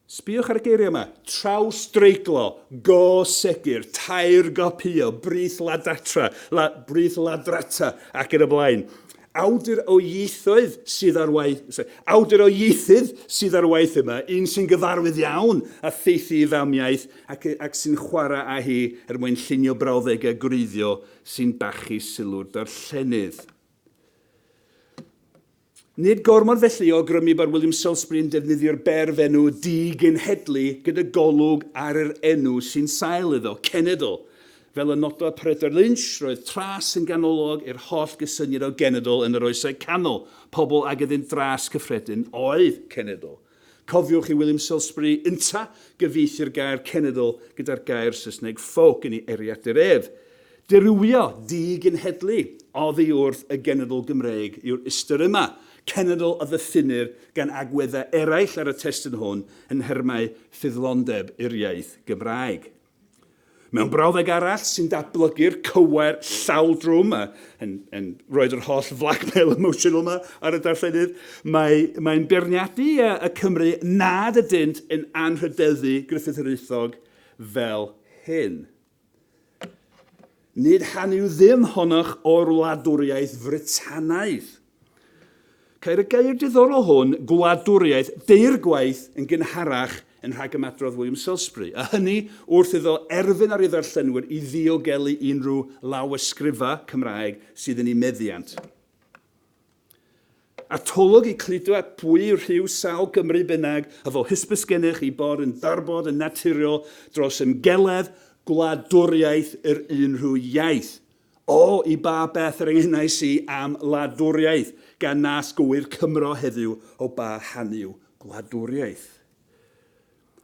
Sbiwch ar y geiriau yma. Trawstreiglo, go segur, tair gopio, brith ladrata, ac yn y blaen. Awdur o ieithydd sydd ar waith yma, un sy'n gyfarwydd iawn a theithi i famiaeth ac sy'n chwarae â hi mwyn llunio brawddegau gwreiddio sy'n bachu sylw'r darllenydd. Nid gormod felly o grymu bar William Salisbury yn defnyddio'r berfenw Digenhedlu gyda golwg ar yr enw sy'n sail iddo, cenedl. Fel y nododd Peredur Lynch, roedd tras yn ganolog i'r holl gysyniad o genedl yn yr oesau canol. Pobl ag ydyn dras cyffredin oedd cenedl. Cofiwch i William Salisbury ynta gyfieithu'r gair cenedl gyda'r gair Saesneg folk yn ei eriadur ef. Dirywio Digenhedlu oddi wrth y genedl Gymreig yw'r ystyr yma. Cenedl o ddyffynir gan agweddau eraill ar y testyn hwn yn hermau ffyddlondeb i'r iaith Gymraeg. Mewn brawddeg arall sy'n datblygu'r cywer llawdrwm yn roed yr holl blackmail emotional yma ar y darllenydd, mae'n beirniadu y Cymru nad ydynt yn anrhydeddu gryffydderaethog fel hyn. Nid haniw ddim honnoch o'r wladwriaeth Frytanaidd. Cair y gair diddorol hwn, gwladwriaeth, deir gwaith yn gynharach yn rhagymadrodd William Salisbury, a hynny wrth iddo erfyn ar ei ddarllenwyr i ddiogelu unrhyw lawysgrifa Cymraeg sydd yn ei meddiant. Atolwg i cludo at pwy rhyw sawl Gymru bynnag a fo hysbys gennych i bod yn darbod yn naturiol dros ymgeledd gwladwriaeth yr unrhyw iaith. O, i ba beth yr enghennau si am ladwriaeth gan nas gwyr Cymro heddiw o ba haniw gwladwriaeth.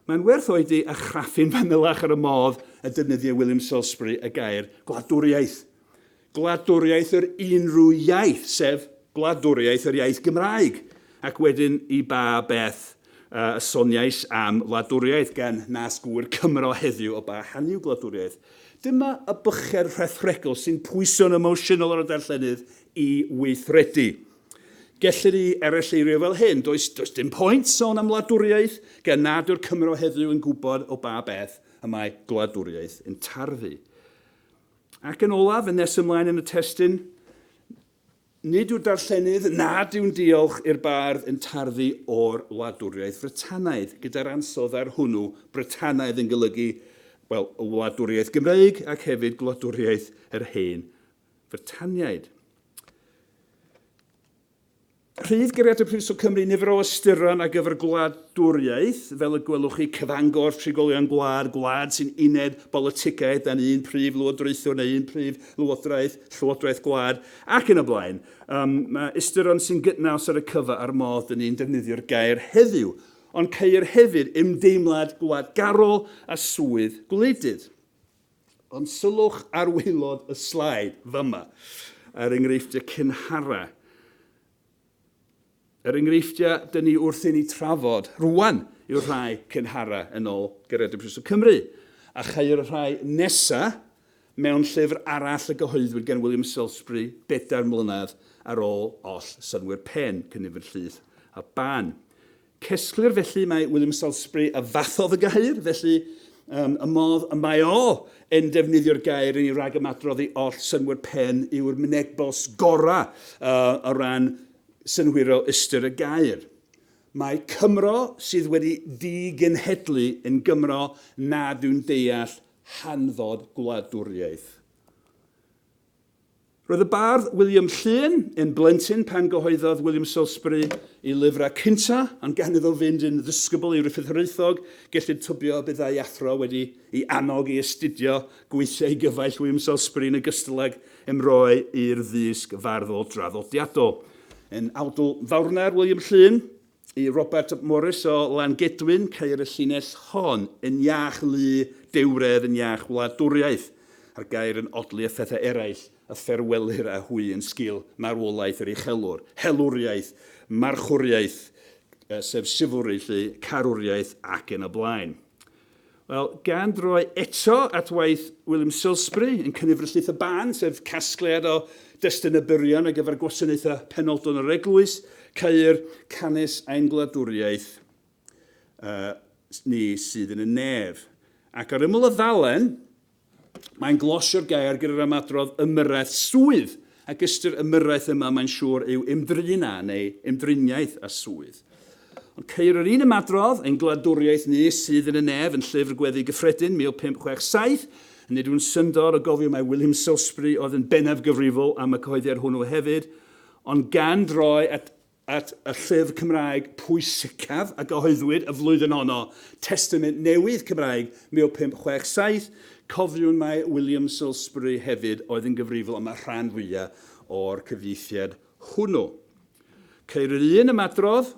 Mae'n werth oedi a chraffu'n fanylach ar y modd y defnyddio William Salisbury y gair gwladwriaeth. Gwladwriaeth yr unrhyw iaith, sef gwladwriaeth yr iaith Gymraeg, ac wedyn i ba beth y soniais am wladwriaeth gan nas gwyr Cymro heddiw o ba haniw gwladwriaeth. Dyma y bycher rhethregol sy'n pwyso'n emosionol ar y darllenydd i weithredu. Gellir i erelleirio fel hyn, does dim pwynt sôn am wladwriaeth gan nad yw'r Cymro heddiw yn gwybod o ba beth y mae gwladwriaeth yn tarfu. Ac yn olaf, yn nes ymlaen yn y testyn, nid yw'r darllenydd nad yw'n diolch i'r bardd yn tarfu o'r wladwriaeth Frytanaidd, gyda'r ansoddd ar hwnnw Brytanaidd yn golygu y wladwriaeth Gymreig ac hefyd gwladwriaeth yr hen Frytaniaid. Rhydd geriadau Prifysgol Cymru nifer o ystyron ar gyfer gwladwriaeth, fel y gwelwch chi cyfangor trigolion gwlad sy'n uned politicaidd dan un prif lywodraethwr neu un prif llywodraeth gwlad, ac yn y blaen. Mae ystyron sy'n gydnaws ar y cyfa ar modd yn ni'n defnyddio'r gair heddiw, ond ceir hefyd ymdeimlad gwladgarol a swydd gwleidydd. Ond sylwch ar waelod y slaid fyma, ar enghreifftiau cynhara. Yr enghreifftiau dyn ni wrth i ni trafod rwan yw'r rhai cynhara yn ôl Geriadau Prifysgol Cymru. A chair y rhai nesaf mewn llyfr arall y gyhoeddwyd gan William Salisbury 4 mlynedd ar ôl oll synwyr pen Cynifer Llys a Ban. Cesglir felly mae William Salisbury a fathodd y gair, felly y modd y mae o yn defnyddio'r gair yn ei rhagymadrodd i oll synwyr pen yw'r mynegbos gorau o ran synhwyrol ystyr y gair. Mae Cymro sydd wedi digenhedlu yn Gymro nad yw'n deall hanfod gwladwriaeth. Roedd y bardd William Llun yn blentyn pan gyhoeddodd William Salisbury I lyfrau cynta, ond gan iddo fynd yn ddisgybl I Ruffydd Hiraethog, gellid tybio byddai Athro wedi I annog I astudio gweithiau gyfaill William Salisbury yn ogystal ag ymroi i'r ddisg farddol draddodiadol. Yn awdl fawrna'r William Llun, I Robert Morris o Llangedwyn, ceir y llinell hon yn iach lu dewredd yn iach wladwriaeth, a'r gair yn odli a phethau eraill, a fferwelir a hwy yn sgil marwolaeth yr uchelwr, helwriaeth, marchwriaeth, sef sifwri, carwriaeth ac yn y blaen. Wel, gan droi eto at waith William Salisbury yn cynnifryllyth y ban, sef casgliad o destunau byrion ar gyfer gwasanaethau penodol yn yr eglwys, ceir canes ein gwladwriaeth ni sydd yn y nef. Ac ar ymyl y ddalen, mae'n glosio'r gair gyda'r ymadrodd ymyrraeth swydd, ac ystyr ymyrraeth yma mae'n siŵr yw ymdrina neu ymdriniaeth a swydd. Ond ceir yr un ymadrodd, ein gwladwriaeth ni sydd yn y nef yn llyfr gweddi gyffredin 1567, yn nid yw'n syndod o gofio mae William Salisbury oedd yn bennaf gyfrifol am y cyhoeddiad hwnnw hefyd, ond gan droi at y llyfr Cymraeg pwysicaf a gyhoeddwyd y flwyddyn honno, Testament Newydd Cymraeg 1567, cofiwn mae William Salisbury hefyd oedd yn gyfrifol am y rhan fwyaf o'r cyfieithiad hwnnw. Ceir yr un ymadrodd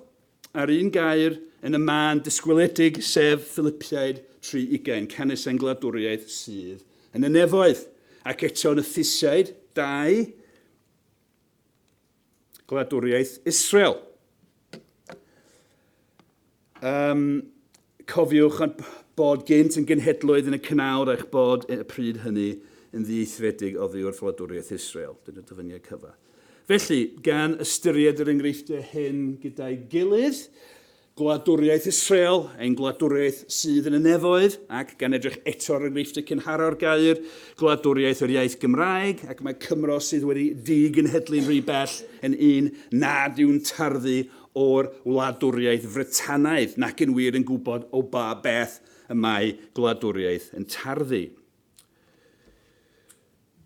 ar un gair yn y man disgwyliedig sef Philippiaid 3:20, canes ein gwladwriaeth sydd yn y nefoedd, ac eto yn y Thisiaid 2, gwladwriaeth Israel. Cofiwch bod gynt yn genhedloedd yn y cynawd eich bod y pryd hynny yn ddieithredig oddi wrth wladwriaeth Israel. Dyna dyfyniad cyfa. Felly, gan ystyried yr enghreifftiau hyn gyda'i gilydd, gwladwriaeth Israel, ein gwladwriaeth sydd yn y nefoedd, ac gan edrych eto'r enghreifftiau cynhara'r gair, gwladwriaeth yr iaith Gymraeg, ac mae Cymro sydd wedi digenhedlu'n rhy bell yn un nad yw'n tarddu o'r wladwriaeth Frytanaidd, nac yn wir yn gwybod o ba beth y mae gwladwriaeth yn tarddu.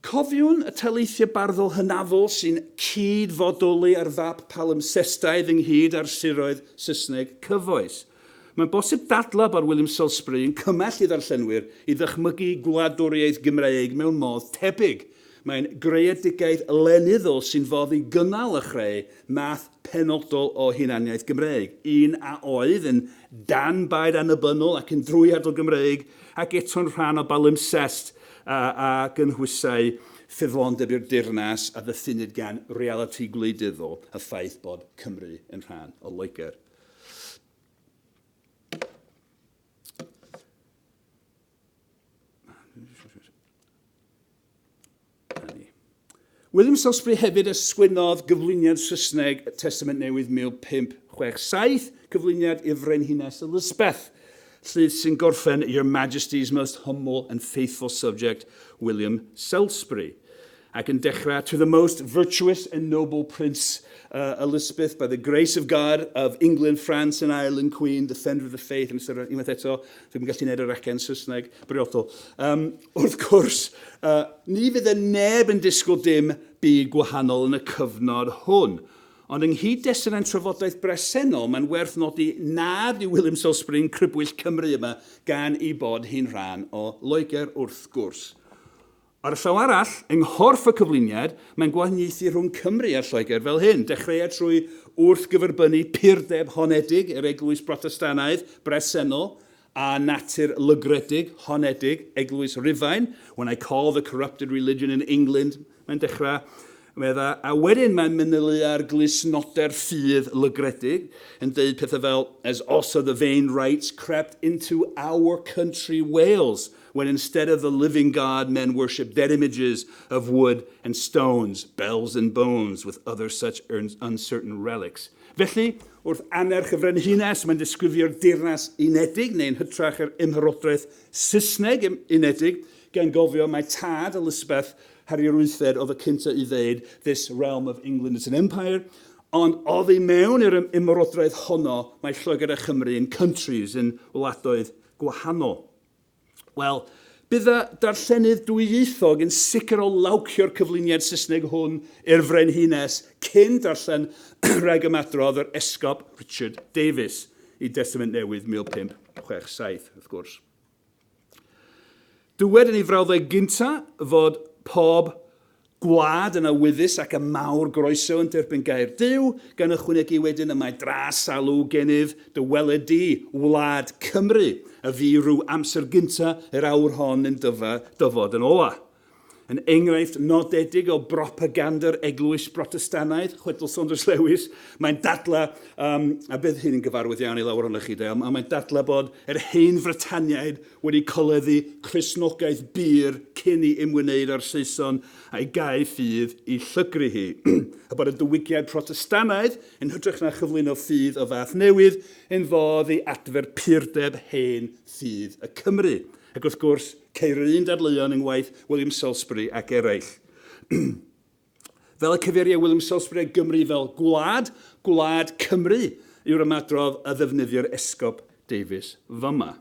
Cofiwn y taleithiau barddol hynafol sy'n cyd-fodoli ar fap palimpsestaidd ynghyd â'r siroedd Saesneg cyfoes. Mae'n bosib dadla bod William Salisbury yn cymell I ddarllenwyr I ddychmygu gwladwriaeth Gymreig mewn modd tebyg. Mae'n greadigaeth lenyddol sy'n foddi gynnal y chreu math penodol o hunaniaeth Gymreig. Un a oedd yn danbaid annibynnol ac yn drwyadol Gymreig ac eto'n rhan o balimpsest ac yn hwysau ffurflondeb i'r dirnas a ddyffynid gan reality gwleidyddol y ffaith bod Cymru yn rhan o Loegr. William Salisbury hefyd ysgwynnodd gyflwyniad Saesneg Testament Newydd 1567, gyflwyniad i'r Frenhines Elizabeth, sydd sy'n gorffen Your Majesty's Most Humble and Faithful Subject, William Salisbury. Ac yn dechrau, to the most virtuous and noble Prince Elizabeth, by the grace of God of England, France and Ireland, Queen, defender of the faith, and unwaith eto, dwi'n gallu gwneud yr acen Saesneg briodol. Wrth gwrs, ni fydd y neb yn disgwyl dim byd gwahanol yn y cyfnod hwn. Ond ynghyd desyn trafodaeth bresennol, mae'n werth nodi nad yw William Salisbury yn crybwyll Cymru yma gan I bod hi'n rhan o Loegr wrth gwrs. Ar y llaw arall, yng nghorff y cyflwyniad, mae'n gwahaniaethu rhwng Cymru a Lloegr fel hyn, dechreuad trwy wrth gyferbynnu purdeb honedig yr eglwys Protestanaidd bresennol a natur lygredig, honedig, eglwys Rufain, when I call the corrupted religion in England, mae'n dechrau medda, a wedyn mae'n manylu ar glusnoder ffydd lygredig yn deud pethau fel, as also the vain rites crept into our country Wales, when instead of the living God, men worship dead images of wood and stones, bells and bones, with other such uncertain relics. Felly, wrth anerch y frenhines, mae'n disgrifio'r dirnas unedig, neu'n hytrach yr ymhyrodraeth Saesneg unedig, gan gofio mae tad Elizabeth Harri'r Wythfed oedd y cynta I ddeud, this realm of England is an empire, ond oedd I mewn i'r ymyrodraeth honno, mae Lloegr a Chymru yn countries, yn wladoedd gwahanol. Wel, Bydd y darllenydd dwyieithog yn sicr o lawcio'r cyflwyniad Saesneg hwn i'r frenhines cyn darllen rhag ymadrodd yr esgob Richard Davies i Testament Newydd 1567, wrth gwrs. Dywed yn ei frawddau gyntaf fod pob gwlad yn awyddus ac y mawr groeso yn derbyn gair Duw, gan ychwanegu wedyn y mae dras salw genydd dyweledu wlad Cymru, a fi rhyw amser gyntaf yr awr hon yn dyfod yn ola. Yn enghraifft nodedig o propaganda'r eglwys Protestanaidd, chwedl Saunders Lewis, mae'n dadla, a bydd hyn yn gyfarwydd iawn i lawer ohonoch chi, mae'n dadla bod yr hen Fritaniaid wedi coleddu Cristnogaeth byr cyn i ymwneud â'r Saeson a'i gau ffydd i llygru hi. A bod y diwygiad Protestanaidd yn hytrach na chyflwyno ffydd o fath newydd yn fodd i adfer purdeb hen ffydd y Cymru. Ac wrth gwrs, Caerwyn dadleuon yng ngwaith William Salisbury ac eraill. Fel y cyfeiriau William Salisbury a Gymru fel gwlad Cymru yw'r ymadrodd a ddefnyddio'r esgob Davies fyma.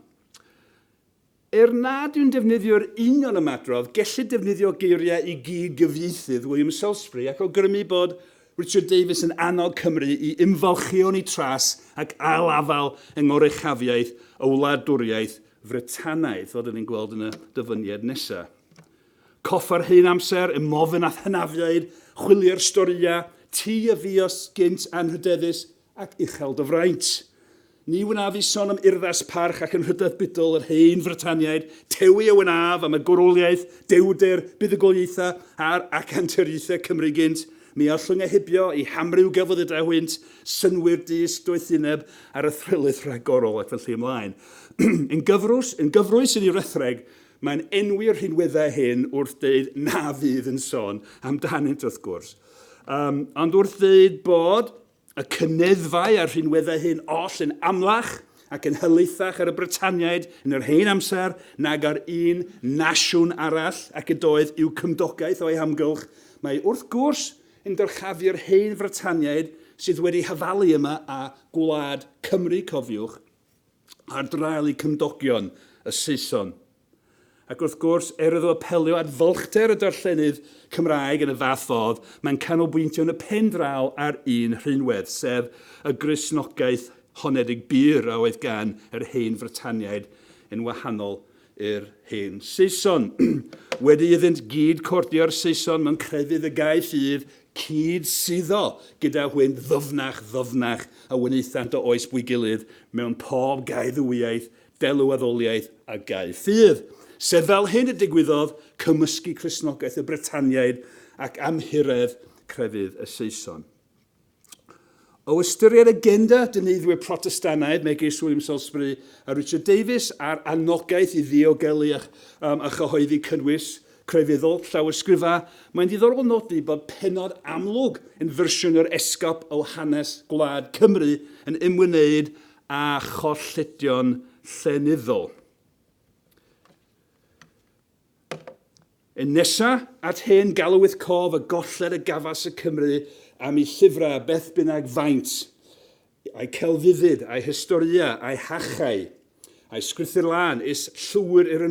Nad yw'n defnyddio'r union ymadrodd, gellir defnyddio geiriau i gyd gyfieithydd William Salisbury ac o grymu bod Richard Davies yn annog Cymru i ymfalchio'n ei tras ac ailafal yng ngorechafiaeth o wladwriaeth Frytanaidd, fod ni'n gweld yn y dyfyniad nesaf. Coffa'r hen amser, ymofyn ath hynafiaid, chwilio'r storïau, tu y fios gynt anhydeddus ac uchel dyfraint. Ni wynaf i sôn am urddas parch ac yn rhydedd bydol yr hen Frytaniaid, tewi y wynaf am y gwrwliaeth, dewder, buddugoliaethau ac anturiaethau Cymru gynt, mi allwng ehybio i hamryw gafodd y dawhynt, synwyr dis doethyneb ar y thrylydd rhagorol ac felly ymlaen. Yn gyfrwys yn ei rethreg, mae'n enwi'r rhinweddau hyn wrth dweud na fydd yn sôn amdanynt wrth gwrs. Ond wrth dweud bod y cyneddfau a'r rhinweddau hyn oll yn amlach ac yn hylaethach ar y Brytaniaid yn yr hen amser nag ar un nasiwn arall ac ydoedd i'w cymdogaeth o'i hamgylch. Mae wrth gwrs yn dyrchafu'r hen Frytaniaid sydd wedi hyfalu yma a gwlad Cymru, cofiwch, ar draul i cymdogion y Saeson. Ac wrth gwrs, iddo apelio at fylchder y darllenydd Cymraeg yn y fath fodd, mae'n canolbwyntio yn y pen draw ar un rhinwedd, sef y Gristnogaeth honedig byr a oedd gan yr hen Frytaniaid yn wahanol i'r hen Saeson. Wedi iddynt gyd cordio'r Saeson mewn crefydd y gau ffydd, cyd suddo gyda hwyn ddyfnach a wyneithant o oes bwy gilydd mewn pob gau ddwyieith, delw addoliaeth a gau ffydd. Sef fel hyn y digwyddodd cymysgu Cristnogaeth y Brytaniaid ac amhiredd crefydd y Saeson. O ystyried agenda Dyneiddwyr Protestanaidd, megis William Salisbury a Richard Davies, a'r anogaeth i ddiogelu a chyhoeddi cynnwys crefyddol llawysgrifau, mae'n diddorol nodi bod penod amlwg yn fersiwn yr esgop o hanes gwlad Cymru yn ymwneud â chollidion llenyddol. Yn nesaf at hen galwydd cof y golled y gafas y Cymru am ei llyfrau beth bynnag faint, a'i celfyddyd, a'i historia, a'i hachau, a'i sgrithyr lan is llwyr i'r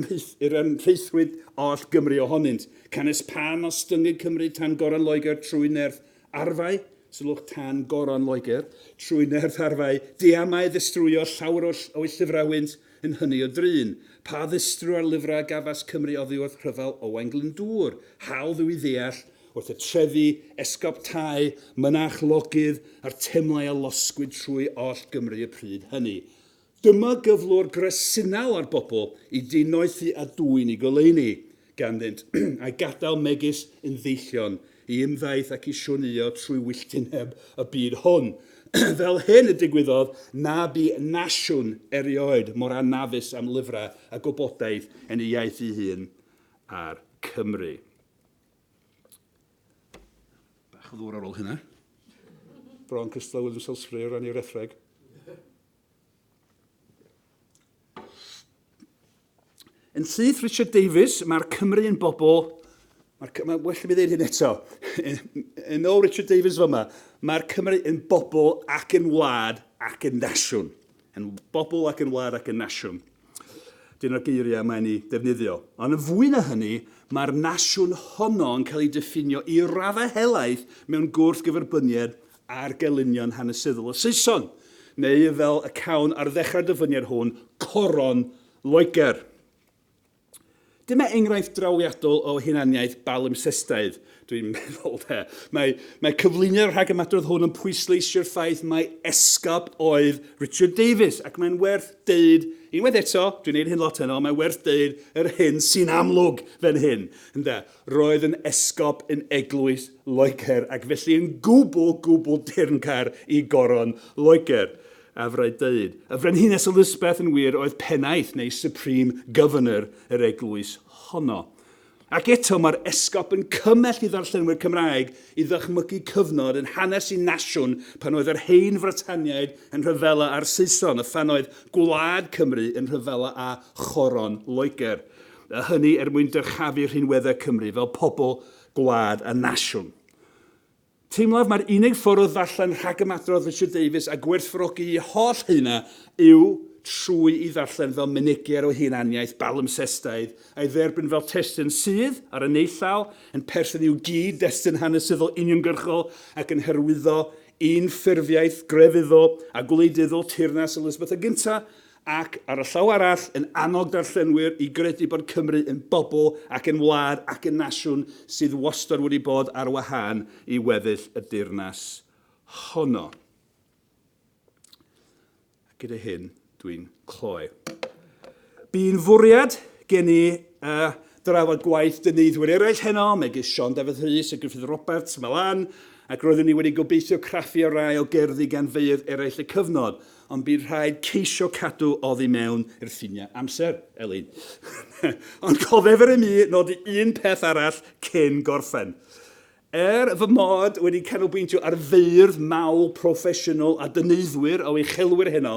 ymrheithwyd oll Gymru ohonynt. Canes pan o styngyd Cymru tan Goran Loegr trwy nerth arfau, sylwch tan Goran Loegr, trwy nerth arfau, diamau ddistrwyo llawer o'i llyfrawent yn hynny o drin. Pa ddistrw ar lyfrau gafas Cymru oddi wrth rhyfel Owain Glyndŵr, hawl ddwy ddeall wrth y trefi, esgob tai, mynach logydd a'r temlau a losgwyd trwy oll Gymru y pryd hynny. Dyma gyflwr gresinal ar bobl i dinoethi a dwy'n i goleuni, ganddynt a'i gadael megis yn ddeillion i ymddaeth ac i sionio trwy wylltineb y byd hwn. Fel hyn y digwyddodd na bu nasiwn erioed mor anafus am lyfrau a gwybodaeth yn ei iaith ei hun ar Cymru. Bach o ddŵr ar ôl hynna. Bron cystal William Salisbury o ran i'r ethreg. Yn syth Richard Davies, mae'r Cymru yn bobl, well mi ddeud hyn eto, yn ôl Richard Davies fyma, mae'r Cymru yn bobl ac yn wlad ac yn nasiwn. Yn bobl ac yn wlad ac yn nasiwn. Dyn o'r geiriau mae'n ei defnyddio. Ond yn fwy na hynny, mae'r nasiwn honno yn cael ei diffinio i raddau helaeth mewn gwrthgyferbyniad a'r gelunion hanesyddol y Saeson, neu fel y cawn ar ddechrau'r dyfyniad hwn, coron Loegr. Dyma enghraifft drawiadol o hunaniaeth balimpsestaidd, dwi'n meddwl de. Mae cyflwyno'r rhagymadrodd hwn yn pwysleisio'r ffaith mae esgob oedd Richard Davies, ac mae'n werth deud, unwaith eto, dwi'n neud hyn lot heno, mae'n werth deud yr hyn sy'n amlwg fan hyn. Roedd yn esgob yn eglwys Loegr, ac felly yn gwbl dirncar i goron Loegr. A fraid dweud, y Frenhines Elizabeth yn wir oedd pennaeth neu Supreme Governor yr eglwys honno. Ac eto mae'r esgob yn cymell i ddarllenwyr Cymraeg i ddychmygu cyfnod yn hanes i nasiwn pan oedd yr hen Fritaniaid yn rhyfela ar Saeson, y phan oedd Gwlad Cymru yn rhyfela â choron Loegr. A hynny mwyn dyrchafu'r rhinweddau Cymru fel pobl, gwlad a nasiwn. Teimlaf mae'r unig ffordd o ddarllen rhagymadrodd Richard Davies a gwerthfawrogi i holl hynna yw trwy i ddarllen fel mynegiad o hunaniaeth balimpsestaidd a'i dderbyn fel testyn sydd ar y neillawr yn perthyn i'w gyd destyn hanesyddol uniongyrchol ac yn hyrwyddo un ffurfiaeth grefyddol a gwleidyddol teyrnas Elizabeth y gyntaf, ac ar y llaw arall yn annog darllenwyr i gredu bod Cymru yn bobl ac yn wlad ac yn nasiwn sydd wastad wedi bod ar wahân i weddill y deyrnas honno. A gyda hyn, dwi'n cloi. Bu'n fwriad gen i drafod gwaith Dyneiddwyr eraill heno, megis Sion Dafydd Rhys a Griffith Roberts, Melan, ac roeddwn ni wedi gobeithio craffu o rai o gerddi gan feirdd eraill y cyfnod, ond bydd rhaid ceisio cadw oddi mewn i'r ffiniau amser, Elin. Ond cofefur i mi nodi un peth arall cyn gorffen. Fy mod wedi canolbwyntio ar feirdd mawl proffesiynol a dyneiddwyr o uchelwyr heno,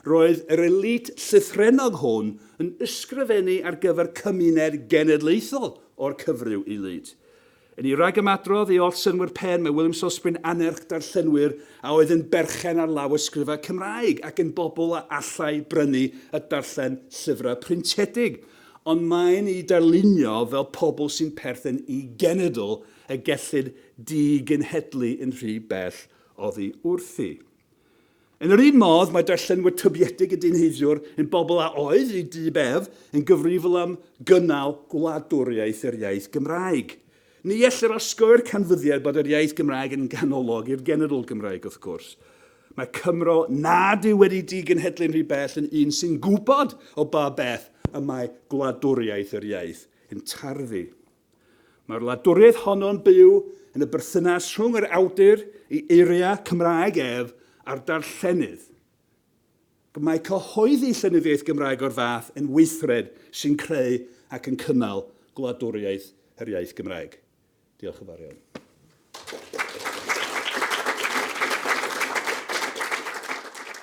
roedd yr elit llythrennog hwn yn ysgrifennu ar gyfer cymuned genedlaethol o'r cyfryw i lyd. Yn ei rhagymadrodd i oll-synwyr pen, mae William Salisbury'n anerch darllenwyr a oedd yn berchen ar lawysgrifau Cymraeg ac yn bobl a allai brynu y darllen llyfrau printiedig. Ond mae'n ei darlunio fel pobl sy'n perthyn i genedl y gellid digenhedlu yn rhy bell oddi wrthi. Yn yr un modd, mae darllenwyr tybiedig y dynheiddiwr yn bobl a oedd i dibef yn gyfrifol am gynnal gwladwriaeth yr iaith Gymraeg. Ni ellir osgoi'r canfyddiad bod yr iaith Gymraeg yn ganolog i'r genedl Gymraeg, wrth gwrs. Mae Cymro nad yw wedi digenhedlu'n rhy bell yn un sy'n gwybod o ba beth y mae gwladwriaeth yr iaith yn tarfu. Mae'r wladwriaeth honno'n byw yn y berthynas rhwng yr awdur i eiriau Cymraeg ef a'r darllenydd. Mae cyhoeddi llenyddiaeth Gymraeg o'r fath yn weithred sy'n creu ac yn cynnal gwladwriaeth yr iaith Gymraeg. Diolch yn fawr iawn.